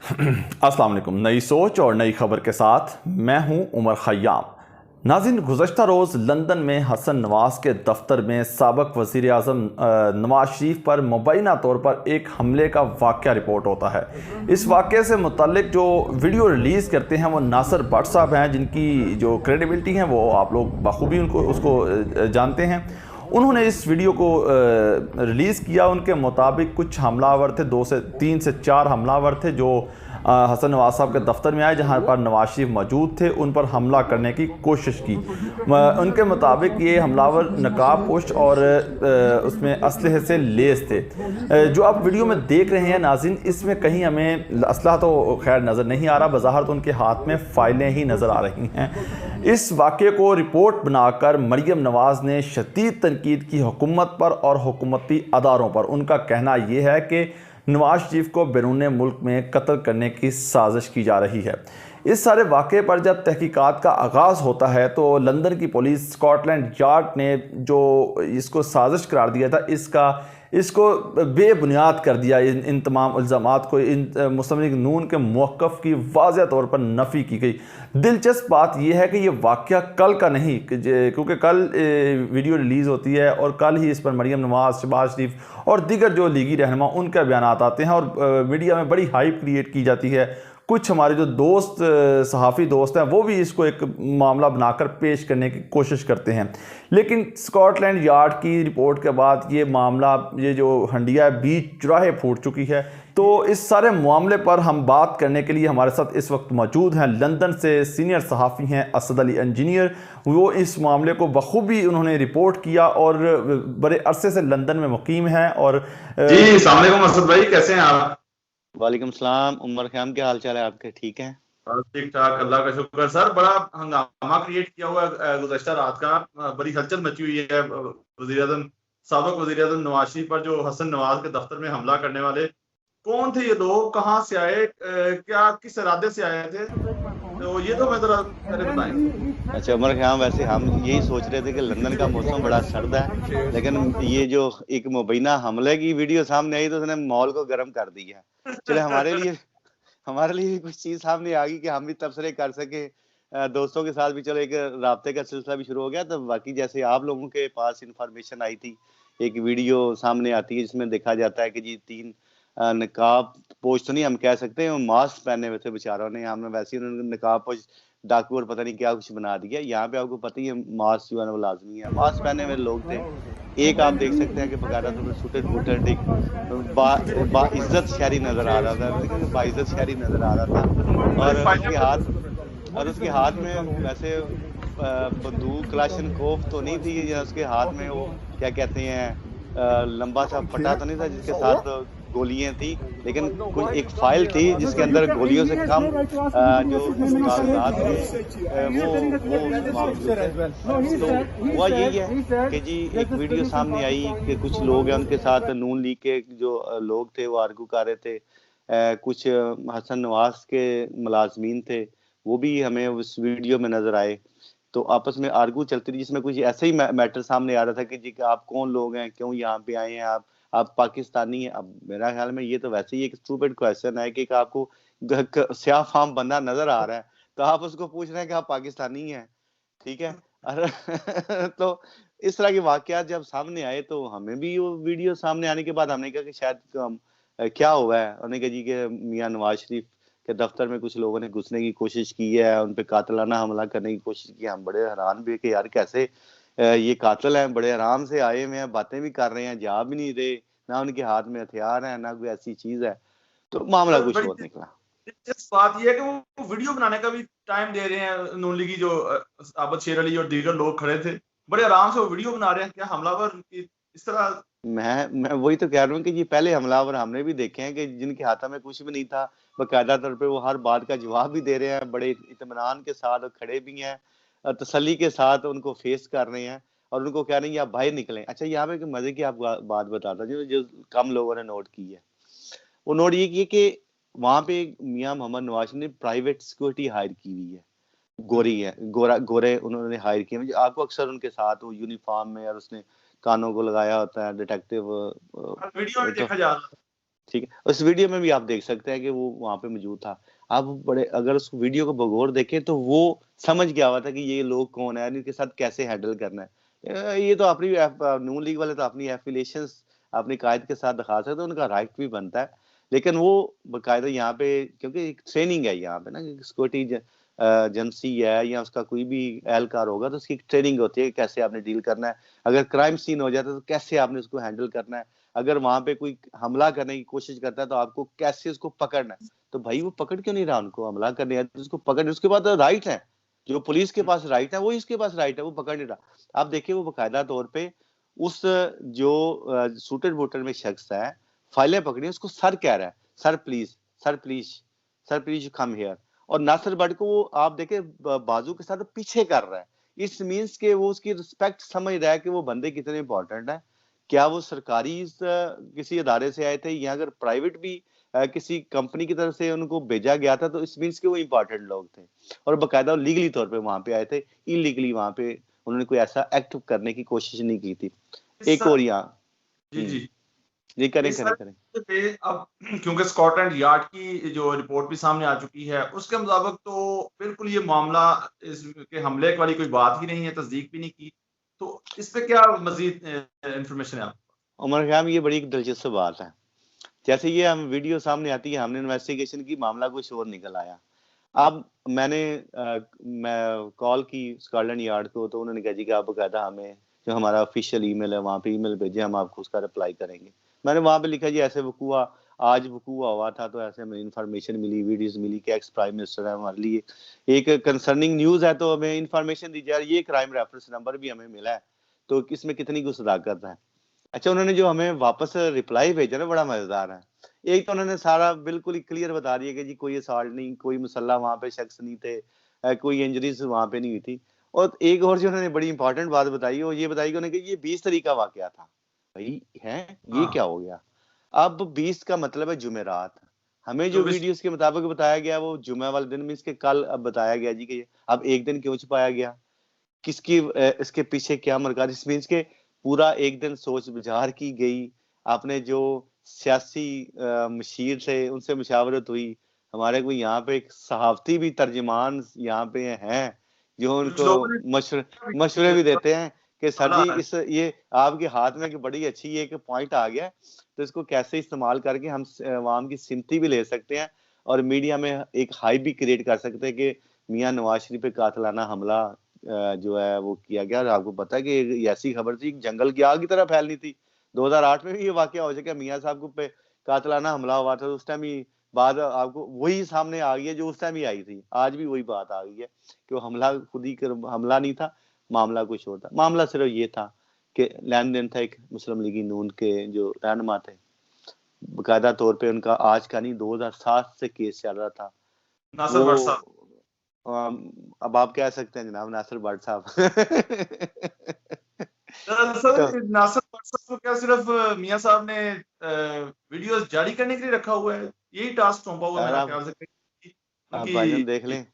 अस्सलाम वालेकुम। नई सोच और नई खबर के साथ मैं हूं उमर खयाम। नाज़रीन, गुज़श्ता रोज़ लंदन में हसन नवाज़ के दफ्तर में साबिक वज़ीर आज़म नवाज़ शरीफ पर मुबैना तौर पर एक हमले का वाक़या रिपोर्ट होता है। इस वाक़े से मुतल्लिक जो वीडियो रिलीज़ करते हैं वो नासिर भट्ट साहब हैं, जिनकी जो क्रेडिबिलिटी है वो आप लोग बखूबी उसको जानते हैं। उन्होंने इस वीडियो को रिलीज़ किया। उनके मुताबिक कुछ हमलावर थे, 2 से 3 से 4 हमलावर थे जो हसन नवाज साहब के दफ्तर में आए, जहां पर नवाज शरीफ मौजूद थे। उन पर हमला करने की कोशिश की। उनके मुताबिक ये हमलावर नकाब पोश और उसमें असलहे से लेस थे। जो आप वीडियो में देख रहे हैं नाज़रीन, इसमें कहीं हमें असलहा तो खैर नज़र नहीं आ रहा, बज़ाहिर तो उनके हाथ में फ़ाइलें ही नज़र आ रही हैं। इस वाक़े को रिपोर्ट बनाकर मरियम नवाज़ ने शदीद तनकीद की हुकूमत पर और हुकूमती अदारों पर। उनका कहना यह है कि नवाज शरीफ को बैरून मुल्क में कत्ल करने की साजिश की जा रही है। इस सारे वाक़े पर जब तहकीकात का आगाज़ होता है तो लंदन की पुलिस, स्कॉटलैंड यार्ड ने जो इसको साजिश करार दिया था, इसको बेबुनियाद कर दिया। इन तमाम इल्ज़ामात को, इन मुस्लिम लीग नून के मौक़िफ़ की वाज़ेह तौर पर नफ़ी की गई। दिलचस्प बात यह है कि ये वाक़या कल का नहीं, क्योंकि कल वीडियो रिलीज़ होती है और कल ही इस पर मरियम नवाज़, शहबाज शरीफ और दीगर जो लीगी रहनुमा उनके बयानात आते हैं और मीडिया में बड़ी हाइप क्रिएट की जाती है। कुछ हमारे जो दोस्त, सहाफ़ी दोस्त हैं, वो भी इसको एक मामला बनाकर पेश करने की कोशिश करते हैं। लेकिन स्कॉटलैंड यार्ड की रिपोर्ट के बाद ये मामला, ये जो हंडिया बीच चुराहे फूट चुकी है। तो इस सारे मामले पर हम बात करने के लिए हमारे साथ इस वक्त मौजूद हैं लंदन से सीनियर सहाफ़ी हैं असद अली इंजीनियर। वो इस मामले को बखूबी उन्होंने रिपोर्ट किया और बड़े अरसे से लंदन में मुकीम हैं। और जी अस्सलाम वालेकुम असद भाई, कैसे हैं आप? वालेकुम सलाम उमर ख़याम, क्या हाल चाल है आपके? ठीक हैं? बस ठीक ठाक, अल्लाह का शुक्र। सर, बड़ा हंगामा क्रिएट किया हुआ गुज़श्ता रात का, बड़ी हलचल मची हुई है साबिक वज़ीर आज़म नवाज शरीफ पर, जो हसन नवाज के दफ्तर में हमला करने वाले कौन थे ये लोग, कहाँ से आए, क्या किस इरादे से आए थे, तो ये तो मैं जरा पहले बताएं। अच्छा उमर ख़याम, वैसे हम यही सोच रहे थे कि लंदन का मौसम बड़ा सर्द है, लेकिन ये जो एक मुबैना हमले की वीडियो सामने आई तो उसने माहौल को गर्म कर दिया। चले हमारे लिए कुछ चीज़ सामने आ गई कि हम भी तबसरे कर सके, दोस्तों के साथ भी चलो एक राब्ते का सिलसिला भी शुरू हो गया। तो बाकी जैसे आप लोगों के पास इंफॉर्मेशन आई थी, एक वीडियो सामने आती है जिसमें देखा जाता है कि जी 3 नकाब पोश तो नहीं हम कह सकते, वो मास्क पहने हुए थे बेचारों ने। हमने वैसे ही उन्होंने नकाब पोश डाकू और पता नहीं क्या कुछ बना दिया। यहाँ पे आपको पता ही है मास्क जो है वो लाजमी है। मास्क पहने हुए लोग थे। एक आप देख सकते हैं कि बकायदा तौर पे सूटेड बूटेड एक बाइज्जत शहरी नजर आ रहा था, लेकिन बाइज्जत शहरी नजर आ रहा था। और उसके हाथ में वैसे बंदूक क्लाशनकोफ तो नहीं थी, या उसके हाथ में वो क्या कहते हैं लंबा सा पट्टा तो नहीं था जिसके साथ गोलियां थी, लेकिन कुछ एक फाइल थी जिसके अंदर गोलियों से कम जो कागजात थे वो मौजूद थे। तो हुआ यही है कि जी एक वीडियो सामने आई कि कुछ लोग हैं, उनके साथ नून लीग के जो लोग थे वो आर्गू कर रहे थे। कुछ हसन नवाज के मुलाजमीन थे, वो भी हमें उस वीडियो में नजर आए। तो आपस में आर्गू चलती रही, जिसमें कुछ ऐसे ही मैटर सामने आ रहा था कि जी आप कौन लोग हैं, क्यों यहाँ पे आए हैं, आप पाकिस्तानी हैं। अब मेरा ख्याल में ये तो वैसे ही एक स्टूपिड क्वेश्चन है कि आपको स्याह फाम बंदा नजर आ रहा है तो आप उसको पूछ रहे हैं कि आप पाकिस्तानी हैं, ठीक है। और तो इस तरह के वाकयात जब सामने आए तो हमें भी वो वीडियो सामने आने के बाद हमने कहा कि शायद क्या हुआ है। उन्होंने कहा जी कि मियां नवाज शरीफ के दफ्तर में कुछ लोगों ने घुसने की कोशिश की है, उन पे कातिलाना हमला करने की कोशिश की। हम बड़े हैरान भी है कि यार कैसे ये कातिल हैं, बड़े आराम से आए हुए हैं, बातें भी कर रहे हैं, जा भी नहीं रहे, ना उनके हाथ में हथियार है, ना कोई ऐसी चीज है। तो मामला कुछ और निकला। दिलचस्प बात यह है कि वो वीडियो बनाने का भी टाइम दे रहे हैं। नून लीगी जो आबद शेर अली और दीगर लोग खड़े थे, बड़े आराम से वो वीडियो बना रहे हैं। क्या हमलावर की इस तरह? मैं वही तो कह रहा हूँ कि जी पहले हमलावर हमने भी देखे हैं कि जिनके हाथों में कुछ भी नहीं था, बकायदा तौर पे वो हर बात का जवाब भी दे रहे हैं, बड़े इत्मीनान के साथ खड़े भी हैं, तसल्ली के साथ उनको फेस कर रहे हैं और उनको कह रहे हैं आप बाहर निकलें। अच्छा, यहाँ पे मजे की आप बात बताता जो जो कम लोगों ने नोट की है, वो नोट ये की कि वहां पे मियां मोहम्मद नवाज ने प्राइवेट सिक्योरिटी हायर की हुई है, गोरी है, गोरे उन्होंने हायर किए। आपको अक्सर उनके साथ वो यूनिफॉर्म में और उसने कानों को लगाया होता है डिटेक्टिव। वीडियो में तो देखा जा रहा था। ठीक है, उस वीडियो में भी आप देख सकते हैं कि वो वहां पे मौजूद था। आप बड़े अगर उस वीडियो को बगौर देखें तो वो समझ गया हुआ था कि ये लोग कौन है, इनके साथ कैसे हैंडल करना है। ये तो अपनी नून लीग वाले तो अपनी एफिलिएशंस अपनी कायद के साथ दिखा सकते हैं, उनका राइट भी बनता है, लेकिन वो बकायदा यहाँ पे क्योंकि एक ट्रेनिंग है यहाँ पे ना, सिक्योरिटी एजेंसी है या उसका कोई भी एहलकार होगा तो उसकी एक ट्रेनिंग होती है कि कैसे आपने डील करना है, अगर क्राइम सीन हो जाता है तो कैसे आपने उसको हैंडल करना है, अगर वहां पे कोई हमला करने की कोशिश करता है तो आपको कैसे उसको पकड़ना है। तो भाई वो पकड़ क्यों नहीं रहा, उनको हमला करने है तो उसको पकड़, उसके बाद राइट है, जो पुलिस के पास राइट है वो इसके पास राइट है, वो पकड़ नहीं रहा। आप देखिए वो बकायदा तौर पे उस जो सूटेड बूटेड में शख्स है, फाइलें पकड़ी, उसको सर कह रहा है, sir please, sir please, sir please come here, और नासिर बट को वो आप देखे बाजू के साथ पीछे कर रहा है। इस मीन्स के वो उसकी रिस्पेक्ट समझ रहा है कि वो बंदे कितने इंपॉर्टेंट है। क्या वो सरकारी किसी अदारे से आए थे या अगर प्राइवेट भी किसी कंपनी की तरफ से उनको भेजा गया था तो इस मीन्स के वो इंपॉर्टेंट लोग थे और बकायदा लीगली तौर पे वहां पे आए थे, इलीगली वहां पे उन्होंने कोई ऐसा एक्ट करने की कोशिश नहीं की थी। इस एक और यहाँ जी जी, जी करें इस करें करें। पे अब क्योंकि स्कॉटलैंड यार्ड की जो रिपोर्ट भी सामने आ चुकी है उसके मुताबिक तो बिल्कुल ये मामला इसके हमले वाली कोई बात ही नहीं है, तस्दीक भी नहीं की, तो इस पे क्या मजीद इंफॉर्मेशन है आप? उमर ख्याम ये बड़ी एक दिलचस्प बात है, जैसे ये हम वीडियो सामने आती है, हमने इन्वेस्टिगेशन की, मामला कुछ और निकल आया। अब मैंने मैं कॉल की स्कॉटलैंड यार्ड को तो उन्होंने कहा जी कि आप बकायदा हमें जो हमारा ऑफिशियल ईमेल है वहाँ पे ईमेल भेजे, हम आपको उसका रिप्लाई करेंगे। मैंने वहाँ पे लिखा जी ऐसे वकूआ आज वकूआ हुआ था तो ऐसे हमें इंफॉर्मेशन मिली, वीडियोस मिली कि एक्स प्राइम मिनिस्टर है, हमारे लिए एक कंसर्निंग न्यूज है तो हमें इंफॉर्मेशन दी जाए, ये क्राइम रेफरेंस नंबर भी हमें मिला है, तो इसमें कितनी कुछ सदाकत है। अच्छा उन्होंने जो हमें वापस रिप्लाई भेजा ना बड़ा मजेदार है। एक तो उन्होंने सारा बिल्कुल ही क्लियर बता दिया कि जी कोई असॉल्ट नहीं, कोई मुसल्ला वहां पे शख्स नहीं थे, कोई इंजरीज वहां पे नहीं हुई थी। और एक और जो उन्होंने बड़ी इंपॉर्टेंट बात बताई वो ये बताई कि उन्होंने कि ये 20 तारीख का वाकया था। भाई है ये हाँ, क्या हो गया? अब 20 का मतलब है जुमेरात, हमें जो 24 वीडियोस के मुताबिक बताया गया वो जुमे वाले दिन में, इसके कल अब बताया गया जी कि अब एक दिन क्यों छुपाया गया, किसकी इसके पीछे क्या मरकज, इस मीन्स के पूरा एक दिन सोच विचार की गई, आपने जो सियासी मशीर थे उनसे मुशावरत हुई, हमारे कोई यहाँ पे एक सहाफती भी तर्जमान यहाँ पे हैं जो कुछ उनको लोगों मशवरे भी देते हैं कि सर ने जी इस ये आपके हाथ में एक बड़ी अच्छी एक पॉइंट आ गया तो इसको कैसे इस्तेमाल करके हम आवाम की सिंपथी भी ले सकते हैं और मीडिया में एक हाइप भी क्रिएट कर सकते हैं कि मियां नवाज शरीफ पे कातलाना हमला जो है वो किया गया। और आपको पता है कि ये ऐसी खबर थी जंगल की आग की तरह फैलनी थी। 2008 में भी ये वाकया हो चुका, मियां साहब को पे कातलाना हमला हुआ था, उस टाइम ही बात आपको वही सामने आ गई है जो उस टाइम ही आई थी, आज भी वही बात आ गई है कि वो हमला खुद ही हमला नहीं था, मामला कुछ और था। मामला सिर्फ ये था कि लेन देन था, एक मुस्लिम लीगी नून के जो रहनुमा थे, बकायदा तौर पे उनका आज का नहीं 2007 से केस चल रहा था। नासिर वो भट्ट साहब, अब आप कह सकते हैं जनाब नासिर भट्ट साहब तो दरअसल नासिर भट्ट साहब को क्या सिर्फ मियां साहब ने वीडियोस जारी करने के लिए रखा हुआ है, यही टास्क सौंपा हुआ है यार मेरा ख्याल से कहीं आप भाईजान उनकी। देख लें,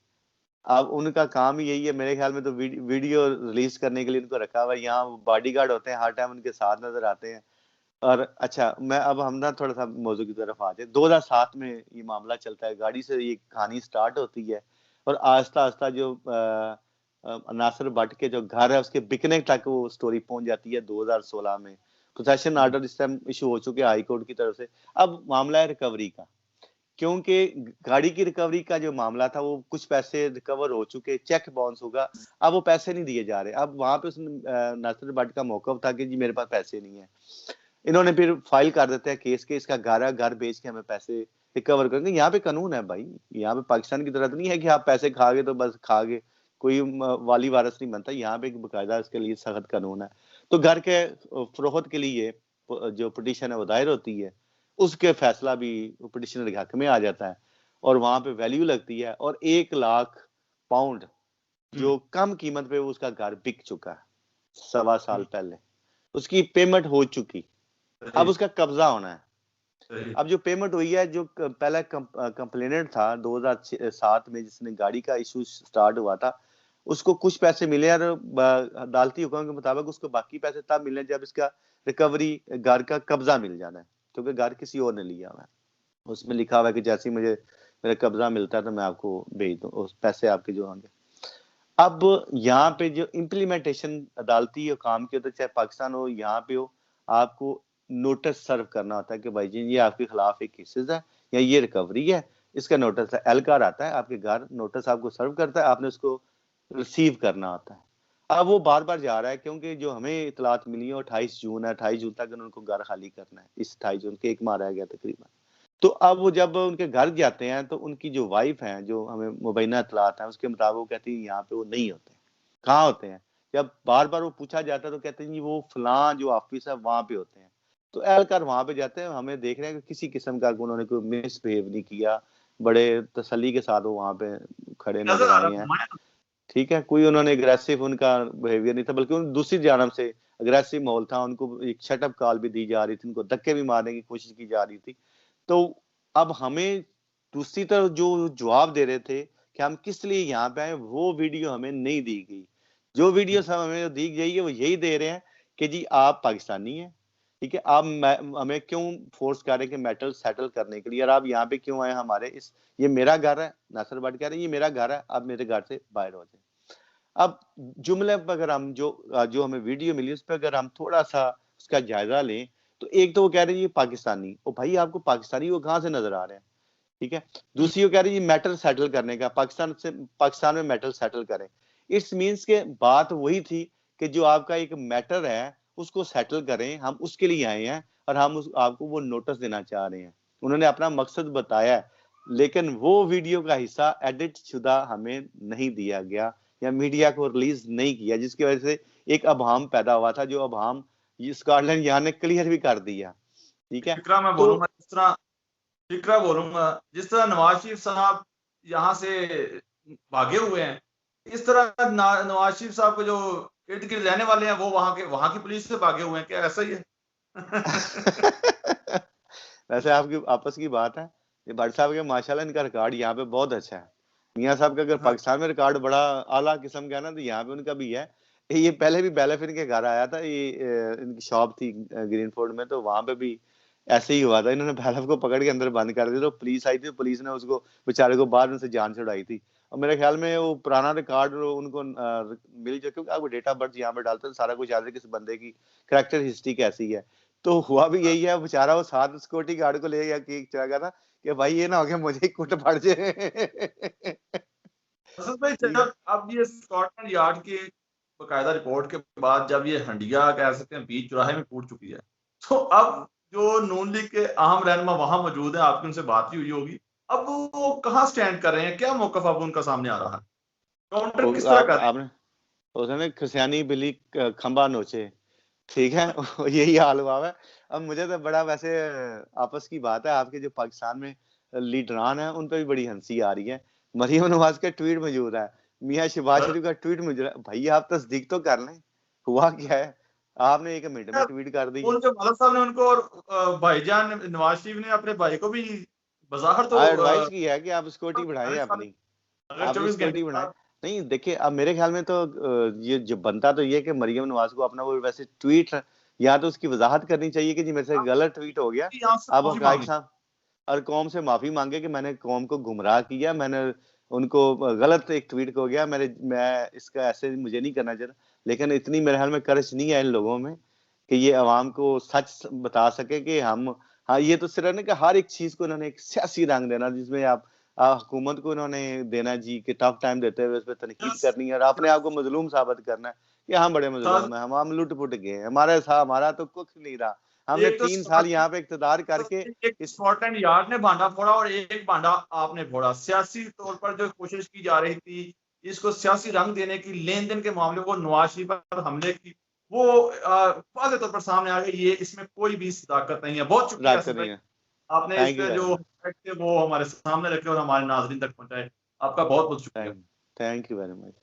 अब उनका काम ही यही है मेरे ख्याल में, तो वीडियो रिलीज करने के लिए उनको रखा हुआ है, यहाँ बॉडीगार्ड होते हैं हर टाइम उनके साथ नजर आते हैं। और अच्छा मैं अब हम ना थोड़ा सा मौजू की तरफ आते हैं। 2007 में ये मामला चलता है, गाड़ी से ये कहानी स्टार्ट होती है और आस्ता आस्ता जो नासिर भट्ट के जो घर है उसके बिकने तक वो स्टोरी पहुंच जाती है 2016 में। पोसेशन ऑर्डर इस टाइम इशू हो चुके हैं हाई कोर्ट की तरफ से। अब मामला है रिकवरी का, क्योंकि गाड़ी की रिकवरी का जो मामला था वो कुछ पैसे रिकवर हो चुके, चेक बाउंस होगा, अब वो पैसे नहीं दिए जा रहे। अब वहां पे उसने नासिर भट्ट का मौकफ था कि जी मेरे पास पैसे नहीं है, इन्होंने फिर फाइल कर देते हैं केस के इसका घर है, घर बेच के हमें पैसे रिकवर करेंगे। यहाँ पे कानून है भाई, यहाँ पे पाकिस्तान की तरह तो नहीं है कि आप पैसे खा गए तो बस खा गए, कोई वाली वारस नहीं बनता, यहाँ पे एक बकायदा इसके लिए सख्त कानून है। तो घर के फरोख्त के लिए जो पिटीशन है वो दायर होती है, उसके फैसला भी पिटीशनर के हक में आ जाता है और वहां पे वैल्यू लगती है, और 1 लाख पाउंड जो कम कीमत पे उसका घर बिक चुका है 1.25 साल पहले, उसकी पेमेंट हो चुकी, अब उसका कब्जा होना है। अब जो पेमेंट हुई है, जो पहला कंप्लेनेंट था 2007 में जिसने गाड़ी का इशू स्टार्ट हुआ था, उसको कुछ पैसे मिले और अदालती हुक्म के मुताबिक उसको बाकी पैसे तब मिलने जब इसका रिकवरी घर का कब्जा मिल जाना है। क्योंकि घर किसी और ने लिया हुआ है। उसमें लिखा हुआ है कि जैसे ही मुझे मेरा कब्जा मिलता है तो मैं आपको भेज दूँ, उस पैसे आपके जो होंगे। अब यहाँ पे जो इम्प्लीमेंटेशन अदालती काम की होता है, चाहे पाकिस्तान हो यहाँ पे हो, आपको नोटिस सर्व करना होता है कि भाई जी ये आपके खिलाफ एक केसेस है या ये रिकवरी है, इसका नोटिस है। एहलकार आता है आपके घर, नोटिस आपको सर्व करता है, आपने उसको रिसीव करना होता है। अब वो बार बार जा रहा है क्योंकि जो हमें इतलात मिली है 28 जून है, 28 जून तक उनको घर खाली करना है। इस 28 जून के एक माह रह गया तकरीबन। तो अब वो जब उनके घर जाते हैं तो उनकी जो वाइफ है, जो हमें मुबैना इतलात है उसके मुताबिक वो कहती है यहाँ पे वो नहीं होते। कहाँ होते हैं? जब बार बार वो पूछा जाता है तो कहते हैं जी वो फलां जो ऑफिस है वहां पे होते हैं। तो एहलकार वहां पे जाते हैं, हमें देख रहे हैं कि किसी किस्म का उन्होंने कोई मिसबिहेव नहीं किया, बड़े तसल्ली के साथ वो वहां पे खड़े नजर नजर आ आए रहा हैं। है। ठीक है, कोई उन्होंने एग्रेसिव उनका बिहेवियर नहीं था, बल्कि उन दूसरी जानब से एग्रेसिव माहौल था। उनको एक शटअप कॉल भी दी जा रही थी, उनको धक्के भी मारने की कोशिश की जा रही थी। तो अब हमें दूसरी तरफ जो जवाब दे रहे थे कि हम किस लिए यहाँ पे आए, वो वीडियो हमें नहीं दी गई। जो वीडियो सब हमें दी गई है वो यही दे रहे हैं कि जी आप पाकिस्तानी हैं, ठीक है, आप हमें क्यों फोर्स कर रहे हैं कि मैटर सेटल करने के लिए, और आप यहाँ पे क्यों आए हमारे इस, ये मेरा घर है। नासिर भट्ट कह रहे हैं ये मेरा घर है, आप मेरे घर से बाहर हो जाए। अब जुमले पर अगर हम जो हमें वीडियो मिली उस पर अगर हम थोड़ा सा उसका जायजा लें, तो एक तो वो कह रहे हैं ये पाकिस्तानी, ओ भाई आपको पाकिस्तानी वो कहाँ से नजर आ रहे हैं? ठीक है। दूसरी वो कह रही है मैटर सेटल करने का, पाकिस्तान में मैटर सेटल करें। इट्स मीन्स के बात वही थी कि जो आपका एक मैटर है उसको सेटल करें, हम उसके लिए आए हैं और हम आपको वो नोटिस देना चाह रहे हैं। उन्होंने अपना मकसद बताया है, लेकिन वो वीडियो का हिस्सा एडिट शुदा हमें नहीं दिया गया या मीडिया को रिलीज नहीं किया, जिसकी वजह से एक अभाम पैदा हुआ था, जो अभाम स्कॉटलैंड यहाँ ने क्लियर भी कर दिया। ठीक है, फिक्रा मैं तो बोलूंगा जिस तरह नवाज शरीफ साहब यहाँ से भागे हुए हैं, इस तरह नवाज शरीफ साहब को जो इर्द गिर्द रहने वाले हैं वो वहां की पुलिस से भागे हुए हैं, क्या ऐसा ही है? वैसे आपकी आपस की बात है, ये भट्ट साहब के माशाल्लाह इनका रिकॉर्ड यहाँ पे बहुत अच्छा है। मियाँ साहब का अगर हाँ। पाकिस्तान में रिकॉर्ड बड़ा आला किस्म का है ना, तो यहाँ पे उनका भी है। ये पहले भी बैलेफ इनके घर आया था, ये इनकी शॉप थी ग्रीनफोर्ड में, तो वहां पे भी ऐसे ही हुआ था। इन्होंने बैलेफ को पकड़ के अंदर बंद कर दिया, तो पुलिस आई थी, तो पुलिस ने उसको बेचारे को बाद में से जान छुड़ाई थी। और मेरे ख्याल में वो पुराना रिकॉर्ड उनको मिल जाए, क्योंकि आपको डेट ऑफ बर्थ यहाँ पे डालते हैं सारा कुछ याद है किस बंदे की कैरेक्टर हिस्ट्री कैसी है। तो हुआ भी यही है, बेचारा वो साथ सिक्योरिटी गार्ड को ले गया कि चला गया था कि भाई ये ना हो गया मुझे ही कुट पड़ जाए। असद भाई, जब अब ये स्कॉटलैंड यार्ड की बकायदा रिपोर्ट के बाद जब ये हंडिया कह सकते हैं बीच चौराहे में फूट चुकी है, तो अब जो नून लीग के अहम रहनुमा वहां मौजूद है, आपकी उनसे बात ही हुई होगी, अब वो कहाँ स्टैंड कर रहे हैं, क्या मौकफ अब उनका सामने आ रहा है, काउंटर किस तरह कर रहे हैं? आपने उसने खसियानी बिल्ली खंबा नोचे, ठीक है। यही हाल हुआ है। अब मुझे तो बड़ा वैसे आपस की बात है, आपके जो पाकिस्तान में लीडरान है उन पर भी बड़ी हंसी आ रही है। मरियम नवाज का ट्वीट मौजूद है, मियाँ शहबाज शरीफ का ट्वीट मौजूद है। भाई आप तस्दीक तो कर लें, हुआ क्या है? आपने 1 मिनट में ट्वीट कर दी। उन जो मलक साहब ने उनको और भाईजान नवाज शरीफ ने अपने भाई को भी बाहर तो एडवाइस की है कि आप सिक्योरिटी बढ़ाएं अपनी, अगर आप 24 सिक्योरिटी घंटे बढ़ाएं। नहीं देखिए, अब मेरे ख्याल में तो ये जो बनता तो ये कि मरियम नवाज को अपना वो वैसे ट्वीट या तो उसकी वजाहत करनी चाहिए कि जी मेरे से गलत ट्वीट हो गया, यहाँ से अब माफी हकाइक मांगनी। साहब और कौम से माफी मांगे कि मैंने कौम को गुमराह किया, मैंने उनको गलत एक ट्वीट हो गया, मैं इसका ऐसे मुझे नहीं करना चाहिए। लेकिन इतनी मेरे ख्याल में करज नहीं है इन लोगों में कि ये अवाम को सच बता सके कि हम, हाँ ये तो सिर्फ ना कि हर एक चीज को इन्होंने एक सियासी रंग देना, जिसमें आप हुकूमत को इन्होंने देना जी कि टफ टाइम देते हुए उस पर तनकीद करनी है और अपने आप को मजलूम साबित करना है कि हम बड़े मजलूम है, हम लुट पुट गए, हमारा तो कुछ नहीं रहा, हमने एक तो 3 साल यहाँ पे इक़्तिदार करके एक स्कॉटलैंड यार्ड ने भांडा फोड़ा और एक भांडा आपने फोड़ा। सियासी तौर पर जो कोशिश की जा रही थी इसको सियासी रंग देने की, लेन देन के मामले को नवाज शरीफ पर हमले की, वो वाज़ेह तौर पर सामने आ गई। ये इसमें कोई भी सदाकत नहीं है। बहुत शुक्रिया रास्ते नहीं है। आपने इस थैंक यू पे वेरी जो मच, फैक्ट थे वो हमारे सामने रखे और हमारे नाज़रीन तक पहुंचाए। आपका बहुत बहुत शुक्रिया। Thank you very much.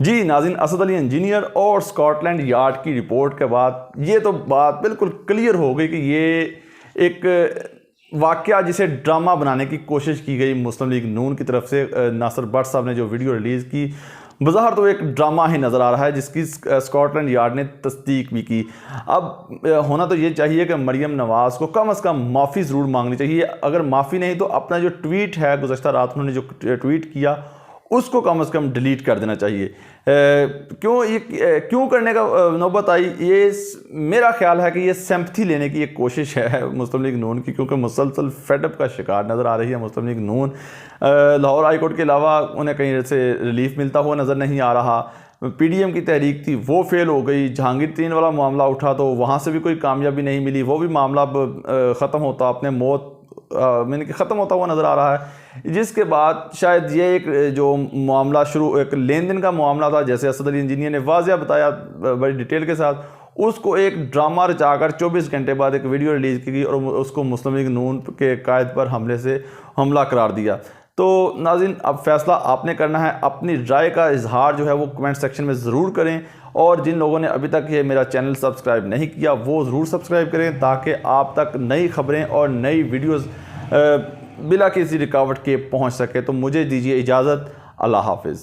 जी नाज़रीन, असद अली इंजीनियर और स्कॉटलैंड यार्ड की रिपोर्ट के बाद ये तो बात बिल्कुल क्लियर हो गई कि ये एक वाक़या जिसे ड्रामा बनाने की कोशिश की गई मुस्लिम लीग नून की तरफ से। नासिर भट्ट साहब ने जो वीडियो रिलीज़ की बज़ाहिर तो एक ड्रामा ही नज़र आ रहा है जिसकी स्कॉटलैंड यार्ड ने तस्दीक भी की। अब होना तो ये चाहिए कि मरियम नवाज़ को कम से कम माफ़ी ज़रूर मांगनी चाहिए। अगर माफ़ी नहीं तो अपना जो ट्वीट है गुज़श्ता रात उन्होंने जो ट्वीट किया उसको कम से कम डिलीट कर देना चाहिए। क्यों करने का नौबत आई, ये मेरा ख्याल है कि ये सिंपैथी लेने की एक कोशिश है मुस्लिम लीग नून की, क्योंकि मुसलसल फेडअप का शिकार नज़र आ रही है मुस्लिम लीग नून। लाहौर हाई कोर्ट के अलावा उन्हें कहीं से रिलीफ मिलता हुआ नज़र नहीं आ रहा। पीडीएम की तहरीक थी वो फेल हो गई, जहांगीर तरीन वाला मामला उठा तो वहाँ से भी कोई कामयाबी नहीं मिली, वो भी मामला अब ख़त्म होता अपने मौत मैंने कि ख़त्म होता हुआ नज़र आ रहा है। जिसके बाद शायद ये एक जो मामला शुरू एक लेन देन का मामला था, जैसे असद अली इंजीनियर ने वाज़िया बताया बड़ी डिटेल के साथ, उसको एक ड्रामा रचाकर 24 घंटे बाद एक वीडियो रिलीज़ की गई और उसको मुस्लिम लीग नून के कायद पर हमला करार दिया। तो नाज़रीन अब फ़ैसला आपने करना है, अपनी राय का इजहार जो है वो कमेंट सेक्शन में ज़रूर करें, और जिन लोगों ने अभी तक ये मेरा चैनल सब्सक्राइब नहीं किया वो ज़रूर सब्सक्राइब करें ताकि आप तक नई खबरें और नई वीडियोज़ बिला किसी रुकावट के पहुँच सके। तो मुझे दीजिए इजाज़त, अल्लाह हाफिज़।